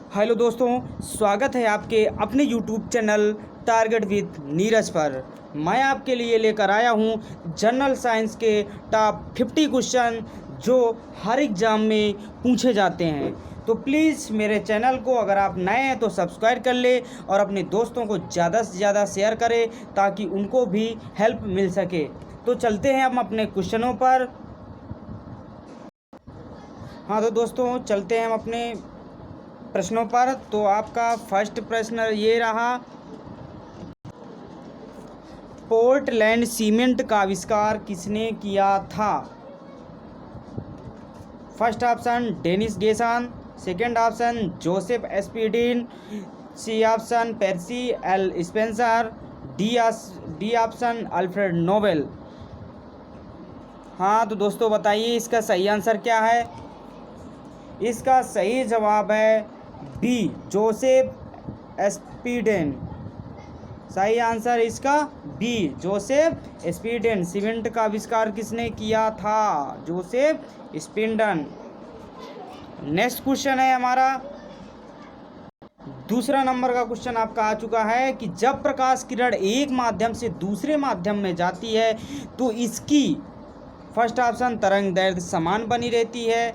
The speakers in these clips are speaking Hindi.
हेलो दोस्तों, स्वागत है आपके अपने YouTube channel target with Neeraj पर। मैं आपके लिए लेकर आया हूं जनरल साइंस के टॉप 50 क्वेश्चन जो हर एग्ज़ाम में पूछे जाते हैं। तो प्लीज़ मेरे चैनल को अगर आप नए हैं तो सब्सक्राइब कर ले और अपने दोस्तों को ज़्यादा से ज़्यादा शेयर करें ताकि उनको भी हेल्प मिल सके। तो चलते हैं हम अपने क्वेश्चनों पर। हाँ तो दोस्तों, चलते हैं हम अपने प्रश्नों पर। तो आपका फर्स्ट प्रश्न ये रहा, पोर्टलैंड सीमेंट का आविष्कार किसने किया था? फर्स्ट ऑप्शन डेनिस गेसान, second option Joseph Aspdin, C option Percy L Spencer, D option Alfred Nobel. हाँ तो दोस्तों बताइए इसका सही आंसर क्या है? इसका सही जवाब है बी, जोसेफ एस्पिडेन। सही आंसर इसका बी, जोसेफ एस्पिडेन। सीमेंट का आविष्कार किसने किया था? जोसेफ स्पिंडन। नेक्स्ट क्वेश्चन है हमारा, दूसरा नंबर का क्वेश्चन आपका आ चुका है कि जब प्रकाश किरण एक माध्यम से दूसरे माध्यम में जाती है तो इसकी फर्स्ट ऑप्शन तरंग दैर्घ्य समान बनी रहती है,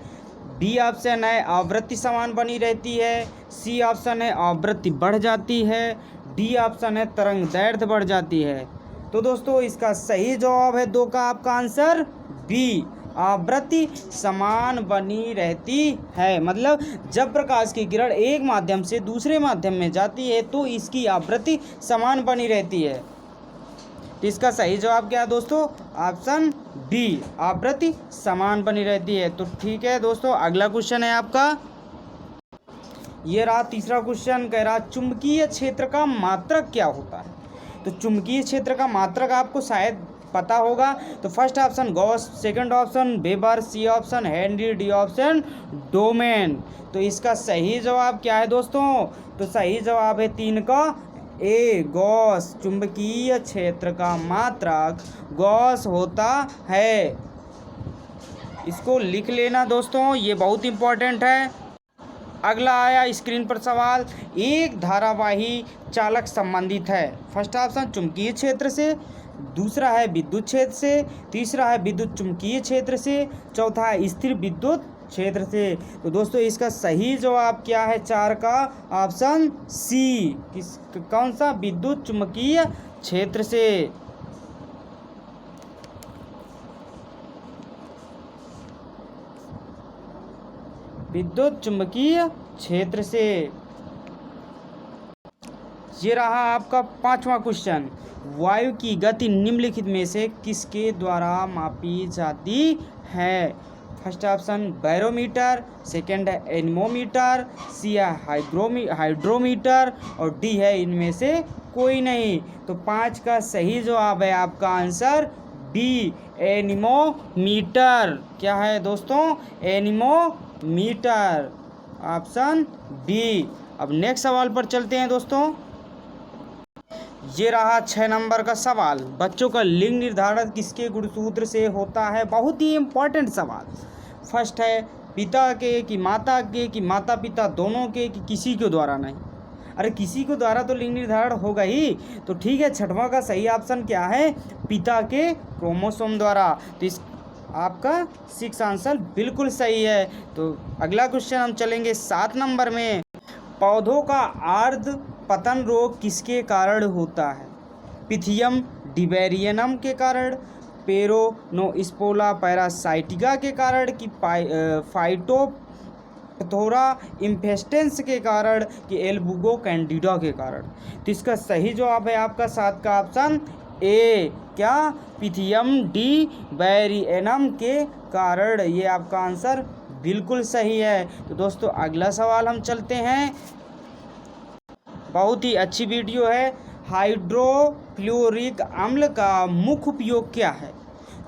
बी ऑप्शन है आवृत्ति समान बनी रहती है, सी ऑप्शन है आवृत्ति बढ़ जाती है, डी ऑप्शन है तरंग दैर्घ्य बढ़ जाती है। तो दोस्तों इसका सही जवाब है दो का आपका आंसर बी, आवृत्ति समान बनी रहती है। मतलब जब प्रकाश की किरण एक माध्यम से दूसरे माध्यम में जाती है तो इसकी आवृत्ति समान बनी रहती है। तो इसका सही जवाब क्या है दोस्तों? ऑप्शन बी, आवृत्ति समान बनी रहती है। तो ठीक है दोस्तों, अगला क्वेश्चन है आपका, ये रहा तीसरा क्वेश्चन। कह रहा चुंबकीय क्षेत्र का मात्रक क्या होता है? तो चुंबकीय क्षेत्र का मात्रक आपको शायद पता होगा। तो first option Gauss, second option Weber, C option Henry, D option domain. तो इसका सही जवाब क्या है दोस्तों? तो सही जवाब है 3 का ए, गॉस। चुंबकीय क्षेत्र का मात्रक गॉस होता है। इसको लिख लेना दोस्तों, ये बहुत इंपॉर्टेंट है। अगला आया स्क्रीन पर सवाल, एक धारावाही चालक संबंधित है। फर्स्ट ऑप्शन चुंबकीय क्षेत्र से, दूसरा है विद्युत क्षेत्र से, तीसरा है विद्युत चुंबकीय क्षेत्र से, चौथा है स्थिर विद्युत क्षेत्र से। तो दोस्तों इसका सही जवाब क्या है? 4 का ऑप्शन सी, कौन सा? विद्युत चुंबकीय क्षेत्र से। विद्युत चुंबकीय क्षेत्र से। ये रहा आपका पांचवा क्वेश्चन, वायु की गति निम्नलिखित में से किसके द्वारा मापी जाती है? फर्स्ट ऑप्शन बैरोमीटर, सेकंड है एनीमोमीटर, सी है हाइड्रोमीटर और डी है इनमें से कोई नहीं। तो 5 का सही जवाब है आपका आंसर बी, एनीमोमीटर। क्या है दोस्तों? Anemometer, option B. अब नेक्स्ट सवाल पर चलते हैं दोस्तों। ये रहा 6 नंबर का सवाल, बच्चों का लिंग निर्धारण किसके गुणसूत्र से होता है? बहुत ही इम्पोर्टेंट सवाल। फर्स्ट है पिता के कि माता के कि माता पिता दोनों के कि किसी के द्वारा नहीं। अरे किसी के द्वारा तो लिंग निर्धारण होगा ही। तो ठीक है, छठवां का सही ऑप्शन क्या है? पिता के क्रोमोसोम द्वारा। तो इस आपका 6 आंसर बिल्कुल सही है। तो अगला क्वेश्चन हम चलेंगे 7 नंबर में, पौधों का आर्द्र पतन रोग किसके कारण होता है? पिथियम डिवेरियनम के कारण, पेरोनोस्पोला पैरासाइटिका के कारण, कि फाइटोप्थोरा इन्फेस्टेंस के कारण, कि एल्बुगो कैंडिडा के कारण। तो इसका सही जवाब है आपका 7 का ऑप्शन ए, क्या? पिथियम डिवेरियनम के कारण। ये आपका आंसर बिल्कुल सही है। तो दोस्तों अगला सवाल हम चलते हैं, बहुत ही अच्छी वीडियो है। हाइड्रोफ्लोरिक अम्ल का मुख्य उपयोग क्या है?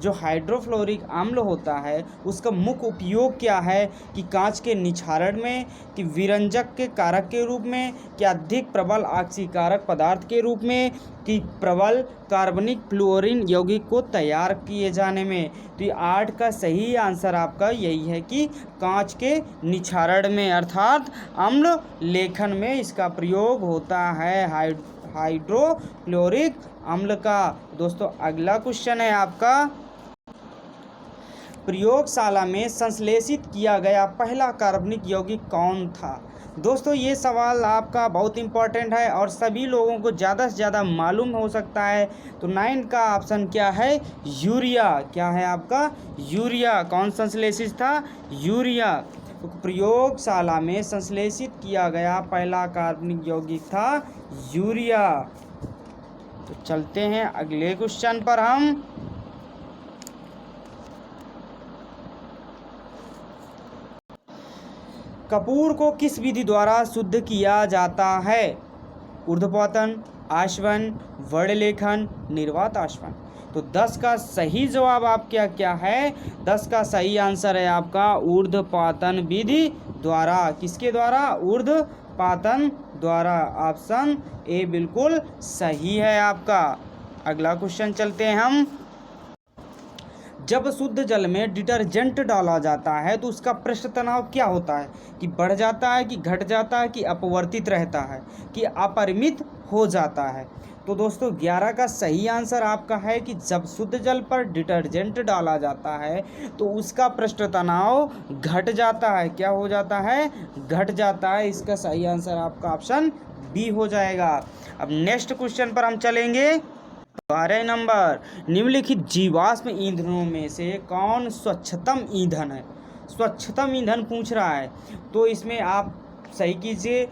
जो हाइड्रोफ्लोरिक अम्ल होता है उसका मुख्य उपयोग क्या है कि कांच के निछारण में, कि विरंजक के कारक के रूप में, कि अधिक प्रबल ऑक्सीकारक पदार्थ के रूप में, कि प्रबल कार्बनिक फ्लोरीन यौगिक को तैयार किए जाने में। तो ये 8 का सही आंसर आपका यही है कि कांच के निछारण में अर्थात अम्ल लेखन में इसका प्रयोग होता है हाइड्रोक्लोरिक अम्ल का। दोस्तों अगला क्वेश्चन है आपका, प्रयोगशाला में संश्लेषित किया गया पहला कार्बनिक यौगिक कौन था। दोस्तों ये सवाल आपका बहुत इंपॉर्टेंट है और सभी लोगों को ज़्यादा से ज़्यादा मालूम हो सकता है। तो 9 का ऑप्शन क्या है, यूरिया। क्या है आपका, यूरिया। कौन संश्लेषित था, यूरिया। तो प्रयोगशाला में संश्लेषित किया गया पहला कार्बनिक यौगिक था यूरिया। तो चलते हैं अगले क्वेश्चन पर हम। कपूर को किस विधि द्वारा शुद्ध किया जाता है, ऊर्ध्वपातन, आशवन, वर्णलेखन, निर्वात आशवन। तो 10 का सही जवाब आप क्या क्या है, 10 का सही आंसर है आपका ऊर्ध्वपातन विधि द्वारा। किसके द्वारा, ऊर्ध्वपातन द्वारा। ऑप्शन ए बिल्कुल सही है आपका। अगला क्वेश्चन चलते हैं हम। जब शुद्ध जल में डिटर्जेंट डाला जाता है तो उसका पृष्ठ तनाव क्या होता है, कि बढ़ जाता है, कि घट जाता है, कि अपवर्तित रहता है, कि अपरिमित हो जाता है। तो दोस्तों 11 का सही आंसर आपका है कि जब शुद्ध जल पर डिटर्जेंट डाला जाता है तो उसका पृष्ठ तनाव घट जाता है। क्या हो जाता है, घट जाता है। इसका सही आंसर आपका ऑप्शन बी हो जाएगा। अब नेक्स्ट क्वेश्चन पर हम चलेंगे। 12 नंबर, निम्नलिखित जीवाश्म ईंधनों में से कौन स्वच्छतम ईंधन है। स्वच्छतम ईंधन पूछ रहा है तो इसमें आप सही कीजिए,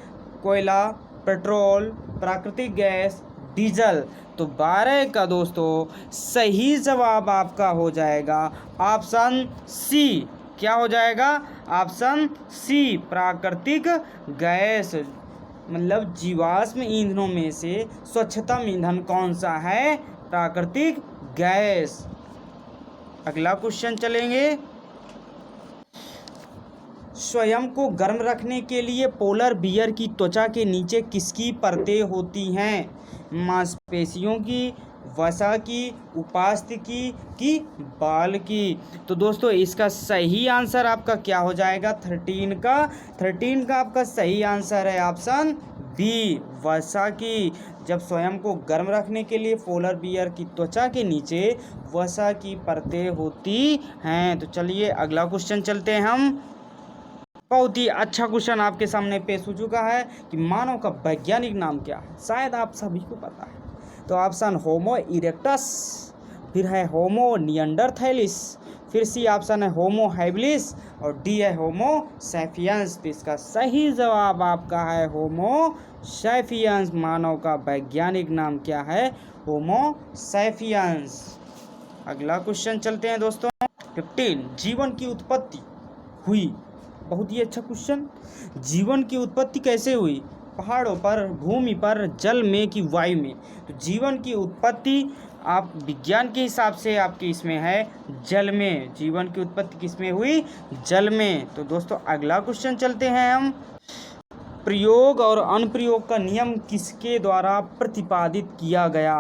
कोयला, पेट्रोल, प्राकृतिक गैस, डीजल। तो 12 का दोस्तों सही जवाब आपका हो जाएगा ऑप्शन सी। क्या हो जाएगा, ऑप्शन सी, प्राकृतिक गैस। मतलब जीवाश्म ईंधनों में से स्वच्छतम ईंधन कौन सा है, प्राकृतिक गैस। अगला क्वेश्चन चलेंगे। स्वयं को गर्म रखने के लिए पोलर बियर की त्वचा के नीचे किसकी परतें होती हैं, मांसपेशियों की, वसा की, उपास्थि की बाल की। तो दोस्तों इसका सही आंसर आपका क्या हो जाएगा, 13 का आपका सही आंसर है ऑप्शन बी, वसा की। जब स्वयं को गर्म रखने के लिए पोलर बियर की त्वचा के नीचे वसा की परतें होती हैं। तो चलिए अगला क्वेश्चन चलते हैं हम। बहुत ही अच्छा क्वेश्चन आपके सामने पेश हो चुका है कि मानव का वैज्ञानिक नाम क्या है। शायद आप सभी को पता है। तो ऑप्शन होमो इरेक्टस, फिर है होमो निएंडरथैलिस, फिर सी ऑप्शन है होमो हैबिलिस और डी है होमो सैपियंस। तो इसका सही जवाब आपका है होमो सैपियंस। मानव का वैज्ञानिक नाम क्या है, होमो सैपियंस। अगला क्वेश्चन चलते हैं दोस्तों। 15, जीवन की उत्पत्ति हुई। बहुत ही अच्छा क्वेश्चन। जीवन की उत्पत्ति कैसे हुई, पहाड़ों पर, भूमि पर, जल में कि वायु में। तो जीवन की उत्पत्ति आप विज्ञान के हिसाब से आपके इसमें है जल में। जीवन की उत्पत्ति किसमें हुई, जल में। तो दोस्तों अगला क्वेश्चन चलते हैं हम। प्रयोग और अनुप्रयोग का नियम किसके द्वारा प्रतिपादित किया गया,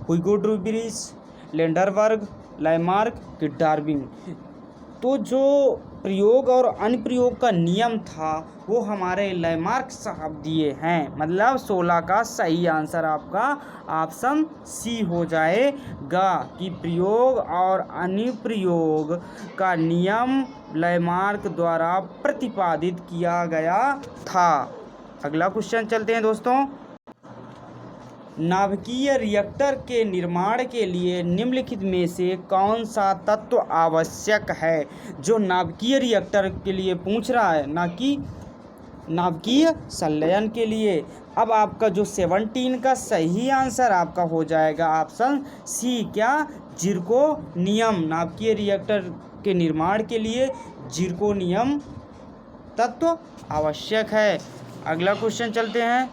हुइगो ड्यूबेरिस, लैंडरबर्ग, लामार्क कि डार्विन। तो जो प्रयोग और अनुप्रयोग का नियम था वो हमारे लामार्क साहब दिए हैं। मतलब 16 का सही आंसर आपका ऑप्शन सी हो जाएगा कि प्रयोग और अनुप्रयोग का नियम लामार्क द्वारा प्रतिपादित किया गया था। अगला क्वेश्चन चलते हैं दोस्तों। नाभिकीय रिएक्टर के निर्माण के लिए निम्नलिखित में से कौन सा तत्व आवश्यक है। जो नाभिकीय रिएक्टर के लिए पूछ रहा है, ना कि नाभिकीय संलयन के लिए। अब आपका जो 17 का सही आंसर आपका हो जाएगा ऑप्शन सी, क्या, जिरकोनियम। नाभिकीय रिएक्टर के निर्माण के लिए जिरकोनियम तत्व आवश्यक है। अगला क्वेश्चन चलते हैं।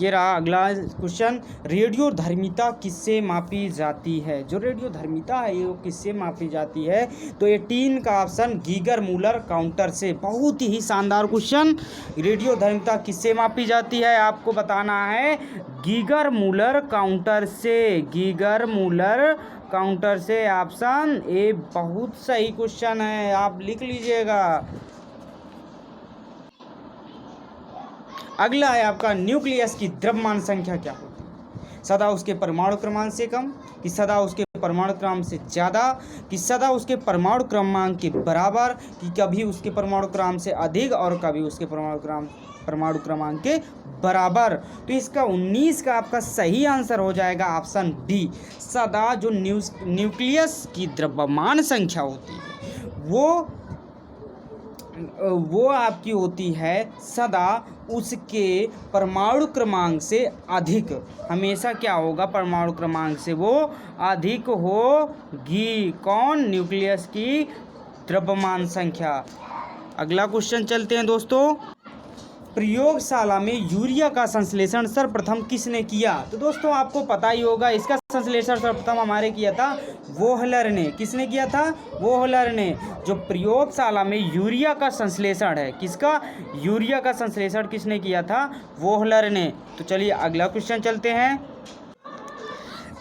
ये रहा अगला क्वेश्चन, रेडियोधर्मिता किससे मापी जाती है? जो रेडियोधर्मिता है ये किससे मापी जाती है? तो 18 का ऑप्शन गीगर मूलर काउंटर से। बहुत ही शानदार क्वेश्चन। रेडियोधर्मिता किससे मापी जाती है? आपको बताना है गीगर मूलर काउंटर से। गीगर मूलर काउंटर से, ऑप्शन ए बहुत सही क्वेश्चन है, आप लिख लीजिएगा। अगला है आपका, न्यूक्लियस की द्रव्यमान संख्या क्या होती है? सदा उसके परमाणु क्रमांक से कम, कि सदा उसके परमाणु क्रमांक से ज़्यादा, कि सदा उसके परमाणु क्रमांक के बराबर, कि कभी उसके परमाणु क्रमांक से अधिक और कभी उसके परमाणु क्रमांक के बराबर। तो इसका 19 का आपका सही आंसर हो जाएगा ऑप्शन बी। सदा जो न्यूक्लियस की द्रव्यमान संख्या होती है वो आपकी होती है सदा उसके परमाणु क्रमांक से अधिक। हमेशा क्या होगा? परमाणु क्रमांक से वो अधिक होगी। कौन? न्यूक्लियस की द्रव्यमान संख्या। अगला क्वेश्चन चलते हैं दोस्तों, प्रयोगशाला में यूरिया का संश्लेषण सर्वप्रथम किसने किया? तो दोस्तों आपको पता ही होगा, इसका संश्लेषण सर्वप्रथम हमारे किया था वोहलर ने। किसने किया था? वोहलर ने। जो प्रयोगशाला में यूरिया का संश्लेषण है, किसका? यूरिया का संश्लेषण किसने किया था? वोहलर ने। तो चलिए अगला क्वेश्चन चलते हैं,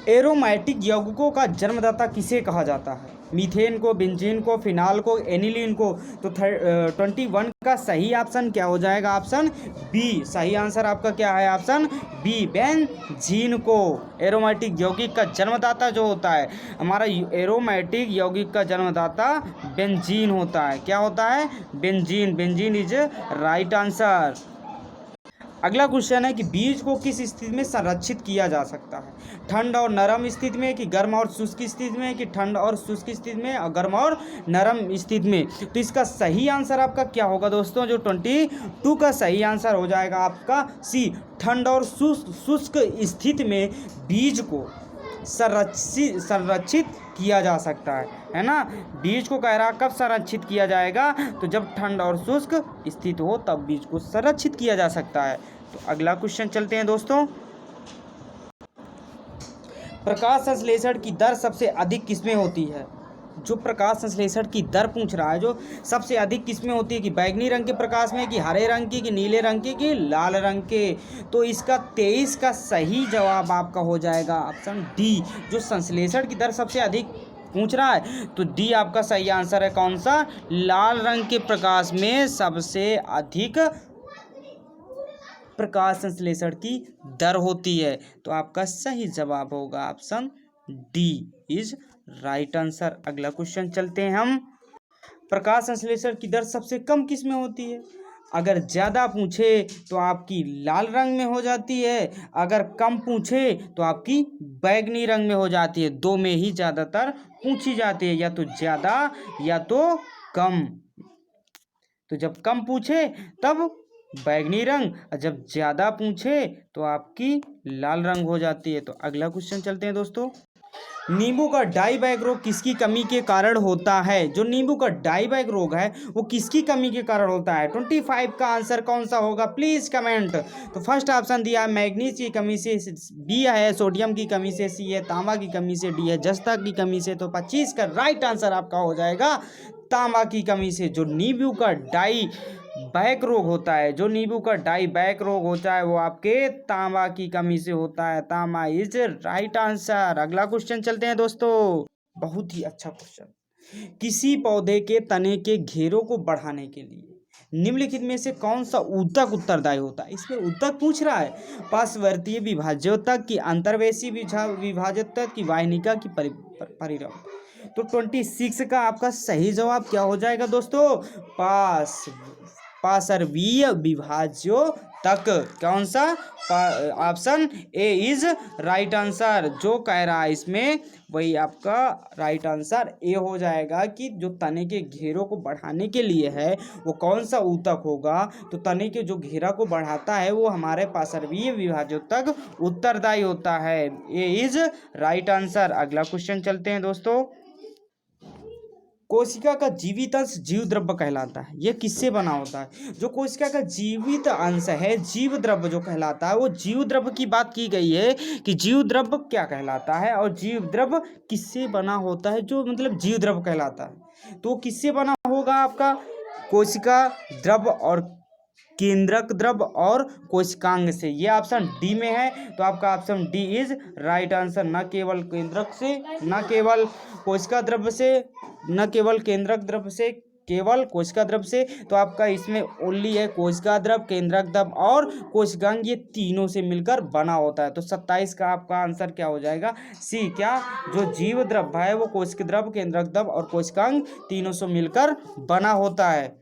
एरोमेटिक यौगिकों का जन्मदाता किसे कहा जाता है? मीथेन को, बेंजीन को, फिनाल को, एनिलीन को। तो 21 का सही ऑप्शन क्या हो जाएगा? Option B. सही आंसर आपका क्या है? ऑप्शन बी, बेंजीन को। एरोमेटिक यौगिक का जन्मदाता जो होता है हमारा, एरोमेटिक यौगिक का जन्मदाता बेंजीन होता है। क्या होता है? Benzene. Benzene is right answer. अगला क्वेश्चन है कि बीज को किस स्थिति में संरक्षित किया जा सकता है? ठंड और नरम स्थिति में, कि गर्म और शुष्क स्थिति में, कि ठंड और शुष्क स्थिति में, और गर्म और नरम स्थिति में। तो इसका सही आंसर आपका क्या होगा दोस्तों? जो 22 का सही आंसर हो जाएगा आपका सी। ठंड और शुष्क स्थिति में बीज को संरक्षित किया जा सकता है ना। बीज को कह रहा कब संरक्षित किया जाएगा? तो जब ठंड और शुष्क स्थिति हो तब बीज को संरक्षित किया जा सकता है। तो अगला क्वेश्चन चलते हैं दोस्तों, प्रकाश संश्लेषण की दर सबसे अधिक किसमें होती है? जो प्रकाश संश्लेषण की दर पूछ रहा है, जो सबसे अधिक किसमें होती है? कि बैगनी रंग के प्रकाश में, कि हरे रंग की, कि नीले रंग की, कि लाल रंग के। तो इसका 23 का सही जवाब आपका हो जाएगा ऑप्शन डी। जो संश्लेषण की दर सबसे अधिक पूछ रहा है तो डी आपका सही आंसर है। कौन सा? लाल रंग के प्रकाश में सबसे अधिक प्रकाश संश्लेषण की दर होती है। तो आपका सही जवाब होगा option D is right answer. अगला क्वेश्चन चलते हैं हम, प्रकाश संश्लेषण की दर सबसे कम किस में होती है? अगर ज़्यादा पूछे तो आपकी लाल रंग में हो जाती है, अगर कम पूछे तो आपकी बैगनी रंग में हो जाती है। दो में ही ज़्यादातर पूछी जाती है, या तो ज़्यादा या तो कम। तो जब कम पूछे तब बैगनी रंग, और जब ज़्यादा पूछे तो आपकी लाल रंग हो जाती है। तो अगला क्वेश्चन चलते हैं दोस्तों, नींबू का डाईबैक रोग किसकी कमी के कारण होता है? जो नींबू का डाईबैक रोग है वो किसकी कमी के कारण होता है? 25 का आंसर कौन सा होगा? Please comment. तो फर्स्ट ऑप्शन दिया है मैग्नीज की कमी से, बी है सोडियम की कमी से, सी है तांबा की कमी से, डी है जस्ता की कमी से। तो 25 का राइट आंसर आपका हो जाएगा तांबा की कमी से। जो नींबू का डाईबैक रोग होता है, जो नींबू का डाईबैक रोग होता है वो आपके तांबा की कमी से होता है। तांबा इज राइट आंसर। अगला क्वेश्चन चलते हैं दोस्तों, बहुत ही अच्छा क्वेश्चन, किसी पौधे के तने के घेरों को बढ़ाने के लिए निम्नलिखित में से कौन सा ऊतक उत्तरदायी होता है? इसमें ऊतक पूछ रहा है, पार्श्ववर्तीय विभाज्योतक की, अंतर्वेशी विभाज्योतक की, वाहिनिका की, परिरंभ। तो 26 का आपका सही जवाब क्या हो जाएगा दोस्तों? पार्श्वीय विभाज्योतक। कौन सा? Option A is right answer. जो कह रहा है इसमें वही आपका राइट आंसर ए हो जाएगा, कि जो तने के घेरों को बढ़ाने के लिए है वो कौन सा ऊतक होगा? तो तने के जो घेरा को बढ़ाता है वो हमारे पार्श्वीय विभाज्योतक उत्तरदायी होता है। ए इज राइट आंसर। अगला क्वेश्चन चलते हैं दोस्तों, कोशिका का जीवित अंश जीव द्रव्य कहलाता है। यह किससे बना होता है? जो कोशिका का जीवित अंश है, जीव द्रव्य जो कहलाता है, वो जीव द्रव्य की बात की गई है कि जीव द्रव्य क्या कहलाता है और जीव द्रव्य किससे बना होता है, जो मतलब जीव द्रव्य कहलाता है। तो किससे बना होगा आपका? कोशिका द्रव्य और केंद्रक द्रव्य और कोशिकांग से। ये ऑप्शन डी में है, तो आपका option D is right answer. न केवल केंद्रक से, न केवल कोशिका द्रव्य से, न केवल केंद्रक द्रव्य से, केवल कोशिका द्रव्य से। तो आपका इसमें ओनली है कोशिका द्रव्य, केंद्रक द्रव्य और कोशिकांग, ये तीनों से मिलकर बना होता है। तो 27 का आपका आंसर क्या हो जाएगा? सी। क्या? जो जीव द्रव्य है वो कोशिका द्रव्य, केंद्रक द्रव्य और कोशिकांग तीनों से मिलकर बना होता है।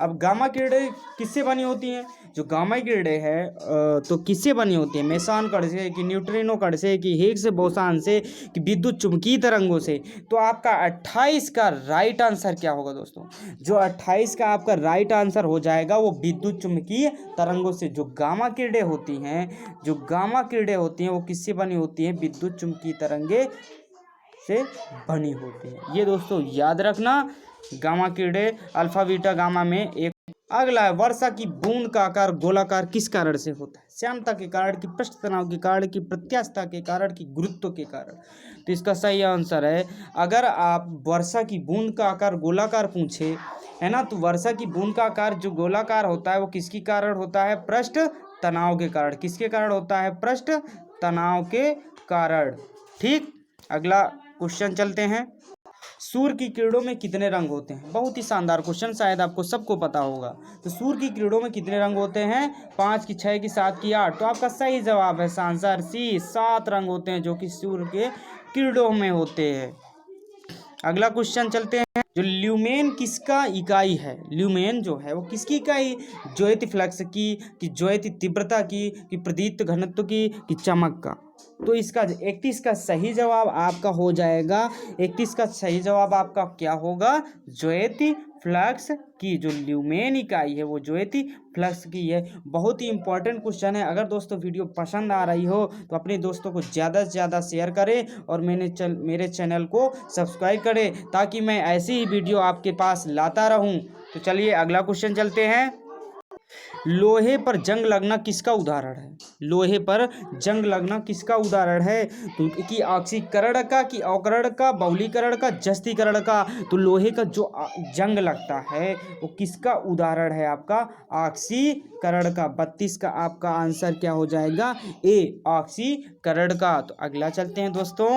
अब गामा किरणें किससे बनी होती हैं? जो गामा किरणें है तो किससे बनी होती है? मेसॉन कण से, कि न्यूट्रिनो कण से, कि हिग्स बोसान से, कि विद्युत चुम्बकीय तरंगों से। तो आपका 28 का राइट आंसर क्या होगा दोस्तों? जो 28 का आपका राइट आंसर हो जाएगा वो विद्युत चुम्बकीय तरंगों से। जो गामा किरणें होती हैं, जो गामा किरणें होती हैं वो किससे बनी होती हैं? विद्युत चुम्बकीय तरंगे से बनी होती है। ये दोस्तों याद रखना, गामा किरणें अल्फा बीटा गामा में एक। अगला है, वर्षा की बूंद का आकार गोलाकार किस कारण से होता है? श्यानता के कारण, की पृष्ठ तनाव के कारण, की प्रत्यास्थता के कारण, की गुरुत्व के कारण? तो इसका सही आंसर है, अगर आप वर्षा की बूंद का आकार गोलाकार पूछे है ना, तो वर्षा की बूंद का आकार जो गोलाकार होता है वो किसके कारण होता है? पृष्ठ तनाव के कारण। किसके कारण होता है? पृष्ठ तनाव के कारण। ठीक, अगला क्वेश्चन चलते हैं। सूर्य की किरणों में कितने रंग होते हैं? बहुत ही शानदार क्वेश्चन, शायद आपको सबको पता होगा। तो सूर्य की किरणों में कितने रंग होते हैं? 5 की 6 की 7 की 8? तो आपका सही जवाब है आंसर सी, 7 रंग होते हैं जो कि सूर्य के किरणों में होते हैं। अगला क्वेश्चन चलते हैं। जो ल्यूमेन किसका इकाई है? ल्यूमेन जो है वो किसकी इकाई? ज्योति फ्लक्स की, कि ज्योति तीव्रता की, कि प्रदीप्त घनत्व की, कि चमक का? तो इसका 31 का सही जवाब आपका हो जाएगा। 31 का सही जवाब आपका क्या होगा? ज्योति फ्लक्स की। जो ल्यूमेन इकाई है वो ज्योति फ्लक्स की है। बहुत ही इंपॉर्टेंट क्वेश्चन है। अगर दोस्तों वीडियो पसंद आ रही हो तो अपने दोस्तों को ज़्यादा से ज़्यादा शेयर करें और मेरे चैनल को सब्सक्राइब करें, ताकि मैं ऐसी ही वीडियो आपके पास लाता रहूं। तो चलिए अगला क्वेश्चन चलते हैं। लोहे पर जंग लगना किसका उदाहरण है? लोहे पर जंग लगना किसका उदाहरण है? तो कि ऑक्सीकरण का, कि अवकरण का, बहुलीकरण का, जस्तीकरण का? तो लोहे का जो जंग लगता है वो किसका उदाहरण है? आपका ऑक्सीकरण का। 32 का आपका आंसर क्या हो जाएगा? ए, ऑक्सीकरण का। तो अगला चलते हैं दोस्तों।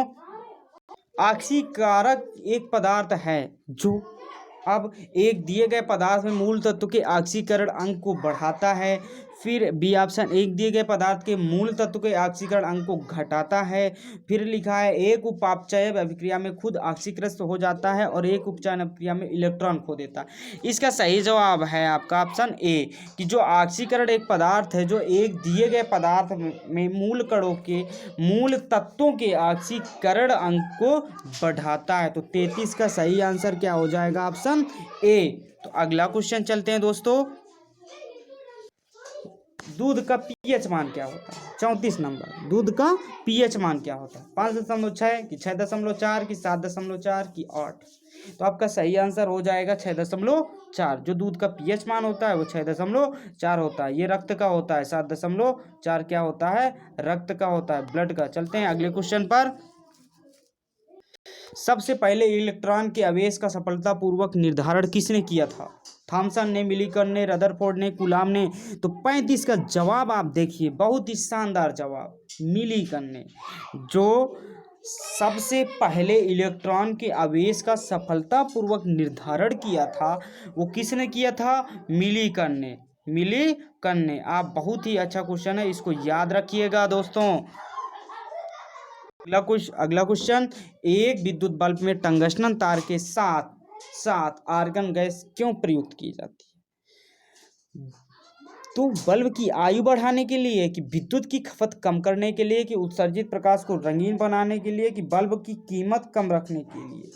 ऑक्सीकारक एक पदार्थ है जो अब एक दिए गए पदार्थ में मूल तत्व के ऑक्सीकरण अंक को बढ़ाता है। फिर बी ऑप्शन, एक दिए गए पदार्थ के मूल तत्व के ऑक्सीकरण अंक को घटाता है। फिर लिखा है एक उपापचय अभिक्रिया में खुद ऑक्सीकृत हो जाता है और एक उपचयन अभिक्रिया में इलेक्ट्रॉन खो देता है। इसका सही जवाब है आपका ऑप्शन ए, कि जो ऑक्सीकरण एक पदार्थ है जो एक दिए गए पदार्थ में मूल कणों के मूल तत्वों के ऑक्सीकरण अंक को बढ़ाता है। तो 33 का सही आंसर क्या हो जाएगा? Option A. तो अगला क्वेश्चन चलते हैं दोस्तों। दूध का पीएच मान क्या होता है? 34 नंबर। दूध का पीएच मान क्या होता है? 5.6 कि 6.4 कि 7.4 कि 8? तो आपका सही आंसर हो जाएगा 6.4। जो दूध का पीएच मान होता है वो 6.4 होता है। ये रक्त का होता है। 7.4 क्या होता है? रक्त का होता है, ब्लड का। चलते हैं अगले क्वेश्चन पर। सबसे पहले इलेक्ट्रॉन के आवेश का सफलतापूर्वक निर्धारण किसने किया था? थॉमसन ने, मिलीकन ने, रदरफोर्ड ने, कूलाम ने? तो 35 का जवाब आप देखिए, बहुत ही शानदार जवाब, मिलीकन ने। जो सबसे पहले इलेक्ट्रॉन के आवेश का सफलतापूर्वक निर्धारण किया था वो किसने किया था? मिलीकन ने। मिलीकन ने। आप बहुत ही अच्छा क्वेश्चन है, इसको याद रखिएगा दोस्तों। अगला क्वेश्चन। एक विद्युत बल्ब में टंगस्टन तार के साथ आर्गन गैस क्यों प्रयुक्त की जाती है? तो बल्ब की आयु बढ़ाने के लिए, कि विद्युत की खपत कम करने के लिए, कि उत्सर्जित प्रकाश को रंगीन बनाने के लिए, कि बल्ब की कीमत कम रखने के लिए?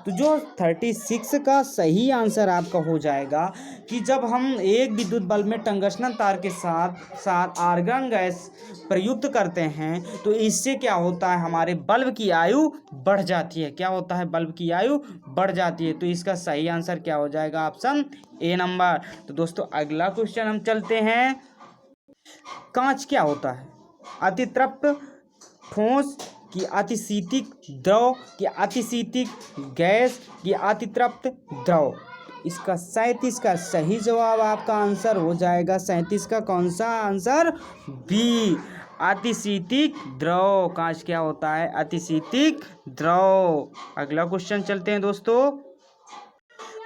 तो जो 36 का सही आंसर आपका हो जाएगा कि जब हम एक विद्युत बल्ब में टंगस्टन तार के साथ साथ आर्गन गैस प्रयुक्त करते हैं तो इससे क्या होता है, हमारे बल्ब की आयु बढ़ जाती है। क्या होता है, बल्ब की आयु बढ़ जाती है। तो इसका सही आंसर क्या हो जाएगा, ऑप्शन ए नंबर। तो दोस्तों अगला क्वेश्चन हम चलते हैं। कांच क्या होता है, अतितृप्त ठोस कि अतिशीतिक द्रव कि अतिशीतिक गैस कि अतितृप्त द्रव। इसका 37 का सही जवाब आपका आंसर हो जाएगा 37 का कौन सा आंसर, बी, अतिशीतिक द्रव। कांच क्या होता है, अतिशीतिक द्रव। अगला क्वेश्चन चलते हैं दोस्तों।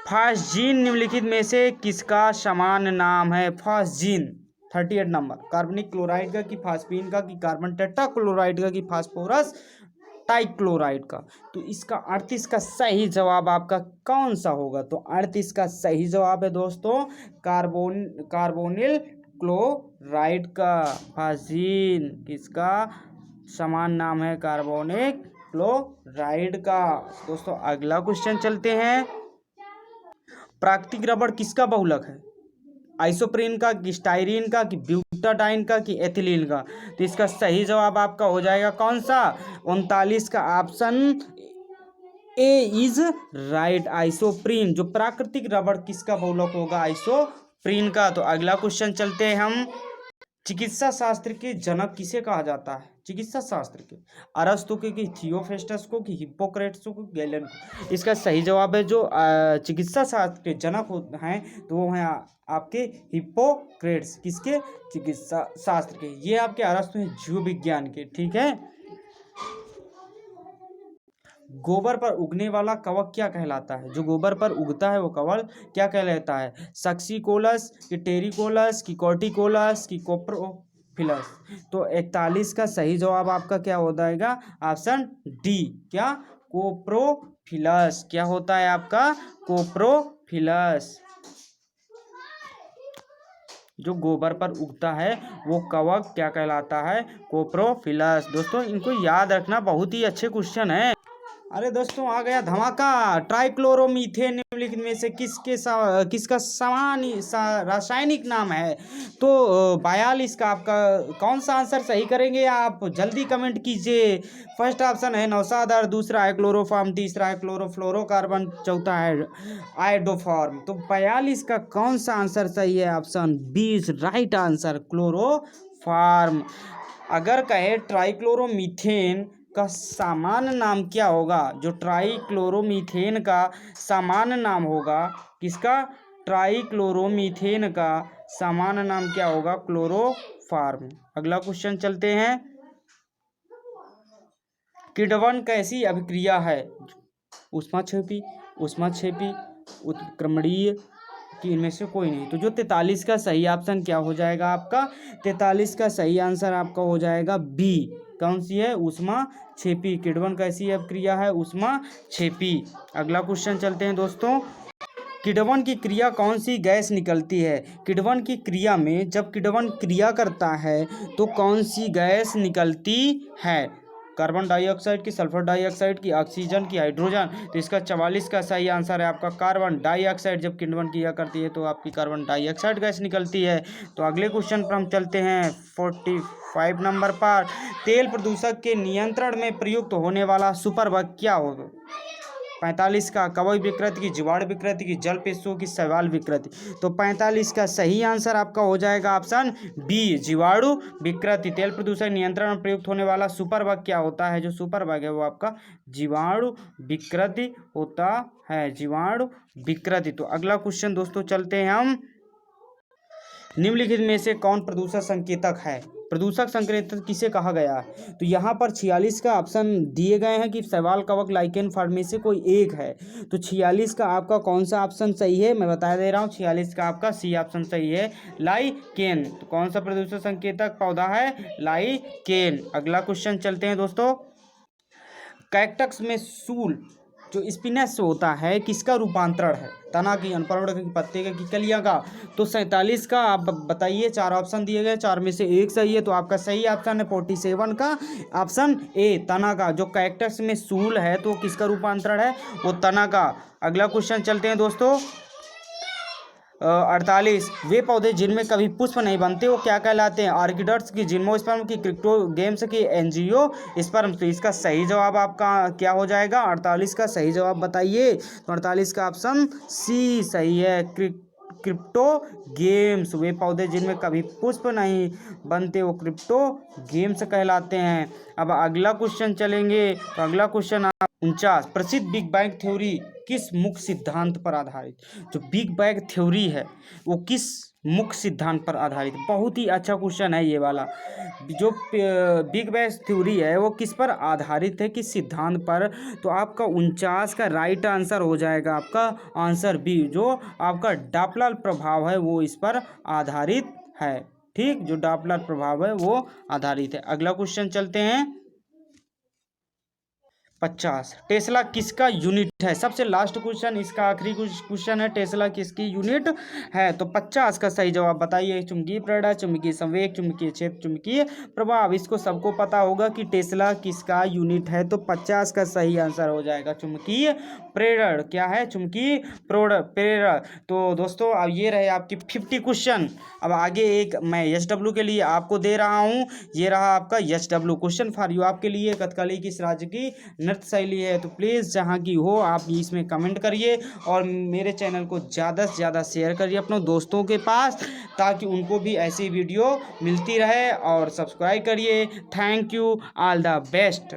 फास्जीन निम्नलिखित में से किसका समान नाम है। फास्जीन 38 नंबर, कार्बनिक क्लोराइड का कि फास्फीन का कि कार्बन टेट्राक्लोराइड का कि फास्फोरस टाइक्लोराइड का। तो इसका 38 का सही जवाब आपका कौन सा होगा। तो 38 का सही जवाब है दोस्तों कार्बोनिल क्लोराइड का। फास्जीन किसका समान नाम है, कार्बोनिक क्लोराइड का। दोस्तों अगला क्वेश्चन चलते हैं। प्राकृतिक रबड़ किसका बहुलक है, आइसोप्रीन का कि स्टाइरीन का कि ब्यूटाडाइन का कि एथिलीन का। तो इसका सही जवाब आपका हो जाएगा कौन सा, 39 का option A is right, isoprene. जो प्राकृतिक रबड़ किसका बहुलक होगा, आइसोप्रीन का। तो अगला क्वेश्चन चलते हैं हम। चिकित्सा शास्त्र के जनक किसे कहा जाता है, चिकित्सा शास्त्र के, अरस्तु के कि थियोफेस्टस को कि हिप्पोक्रेट्स को, गैलन को। इसका सही जवाब है जो चिकित्सा शास्त्र के जनक हैं तो वो हैं आपके हिप्पोक्रेट्स। किसके, चिकित्सा शास्त्र के। ये आपके अरस्तु हैं जीव विज्ञान के, ठीक है। गोबर पर उगने वाला कवक क्या कहलाता है, जो गोबर पर उगता है वो कवक क्या कहलाता है, सक्सीकोलस कि टेरिकोलस कि कॉर्टिकोलस कि कोप्रोफिलस। तो 41 का सही जवाब आपका क्या हो जाएगा, ऑप्शन डी, क्या, कोप्रोफिलस। क्या होता है आपका, कोप्रोफिलस। जो गोबर पर उगता है वो कवक क्या कहलाता है, कोप्रोफिलस। दोस्तों इनको याद रखना, बहुत ही अच्छे क्वेश्चन है। अरे दोस्तों आ गया धमाका। ट्राइक्लोरोमीथेन निम्नलिखित में से किसका समान रासायनिक नाम है। तो 42 का आपका कौन सा आंसर सही करेंगे आप, जल्दी कमेंट कीजिए। फर्स्ट ऑप्शन है नौसादर, दूसरा है क्लोरोफॉर्म, तीसरा है क्लोरोफ्लोरोकार्बन, चौथा है आयोडोफॉर्म। तो 42 का कौन सा आंसर सही है, option B is right answer, chloroform. अगर कहे ट्राइक्लोरोमीथेन का सामान्य नाम क्या होगा, जो ट्राइक्लोरोमीथेन का सामान्य नाम होगा, किसका, ट्राइक्लोरोमीथेन का सामान्य नाम क्या होगा, क्लोरोफॉर्म। अगला क्वेश्चन चलते हैं। किण्वन कैसी अभिक्रिया है, ऊष्माक्षेपी उत्क्रमणीय कि इनमें से कोई नहीं। तो जो 43 का सही ऑप्शन क्या हो जाएगा आपका, 43 का सही आंसर आपका हो जाएगा बी, कौन सी है, ऊष्माक्षेपी। किण्वन कैसी अभिक्रिया है, ऊष्माक्षेपी। अगला क्वेश्चन चलते हैं दोस्तों। किण्वन की क्रिया कौन सी गैस निकलती है। किण्वन की क्रिया में जब किण्वन क्रिया करता है तो कौन सी गैस निकलती है, कार्बन डाइऑक्साइड की, सल्फर डाइऑक्साइड की, ऑक्सीजन की, हाइड्रोजन। तो इसका 44 का सही आंसर है आपका कार्बन डाइऑक्साइड। जब किण्वन क्रिया करती है तो आपकी कार्बन डाइऑक्साइड गैस निकलती है। तो अगले क्वेश्चन पर हम चलते हैं 45 नंबर पर। तेल प्रदूषक के नियंत्रण में प्रयुक्त होने वाला सुपरबग क्या होगा। 45 का कवक विकृति की, जीवाणु विकृति की, जल पिस्सू की, शैवाल विकृति। तो 45 का सही आंसर आपका हो जाएगा ऑप्शन बी, जीवाणु विकृति। तेल प्रदूषण नियंत्रण में प्रयुक्त होने वाला सुपरबग क्या होता है, जो सुपरबग है वो आपका जीवाणु विकृति होता है, जीवाणु विकृति। तो अगला क्वेश्चन दोस्तों चलते हैं हम। निम्नलिखित में से कौन प्रदूषक संकेतक है, प्रदूषक संकेतक किसे कहा गया है। तो यहाँ पर 46 का ऑप्शन दिए गए हैं कि शैवाल, कवक, लाइकेन, फर्म में से कोई एक है। तो 46 का आपका कौन सा ऑप्शन सही है, मैं बता दे रहा हूँ। 46 का आपका सी ऑप्शन सही है, लाइकेन। तो कौन सा प्रदूषक संकेतक पौधा है, लाइकेन। अगला क्वेश्चन चलते हैं दोस्तों। कैक्टस में सूल जो स्पिनच होता है किसका रूपांतरण है? तना की, अनपर्ण की, पत्ते की कलियां का। तो 47 का आप बताइए। 4 ऑप्शन दिए गए, 4 में से एक सही है, तो आपका सही ऑप्शन है 47 का ऑप्शन ए, तना का। जो कैक्टस में सूल है तो किसका रूपांतरण है? वो तना का। अगला क्वेश्चन चलते हैं दोस्तों। 48, वे पौधे जिनमें कभी पुष्प नहीं बनते वो क्या कहलाते हैं? ऑर्किड्स की, जिम्नोस्पर्म की, क्रिप्टोगेम्स की, एंजियोस्पर्म। तो इसका सही जवाब आपका क्या हो जाएगा? 48 का सही जवाब बताइए। तो 48 का ऑप्शन सी सही है, क्रिप्टो गेम्स। वे पौधे जिनमें कभी पुष्प नहीं बनते वो क्रिप्टो गेम्स कहलाते हैं। अब अगला क्वेश्चन चलेंगे। तो अगला क्वेश्चन 49, प्रसिद्ध बिग बैंग थ्योरी किस मुख्य सिद्धांत पर आधारित? जो बिग बैंग थ्योरी है वो किस मुख्य सिद्धांत पर आधारित? बहुत ही अच्छा क्वेश्चन है ये वाला। जो बिग बैंग थ्योरी है वो किस पर आधारित है, किस सिद्धांत पर? तो आपका 49 का राइट आंसर हो जाएगा आपका आंसर बी, जो आपका डॉपलर प्रभाव है वो इस पर आधारित है। ठीक, जो डॉपलर प्रभाव है वो आधारित है। अगला क्वेश्चन चलते हैं। 50, टेस्ला किसका यूनिट है? सबसे लास्ट क्वेश्चन, इसका आखिरी क्वेश्चन है, टेस्ला किसकी यूनिट है? तो 50 का सही जवाब बताइए। चुंबकीय प्रेरणा, चुंबकीय संवेग, चुंबकीय क्षेत्र, चुंबकीय प्रभाव। इसको सबको पता होगा कि टेस्ला किसका यूनिट है, तो 50 का सही आंसर हो जाएगा चुंबकीय प्रेरण। क्या है? चुंबकीय प्रेरण। तो दोस्तों अब ये रहे आपकी 50 क्वेश्चन। अब आगे एक मैं SW के लिए आपको दे रहा हूँ। ये रहा आपका SW क्वेश्चन फॉर यू, आपके लिए कथकली किस राज्य की नृत्य शैली है? तो प्लीज़ जहाँ की हो आप इसमें कमेंट करिए और मेरे चैनल को ज़्यादा से ज़्यादा शेयर करिए अपने दोस्तों के पास, ताकि उनको भी ऐसी वीडियो मिलती रहे, और सब्सक्राइब करिए। Thank you, all the best.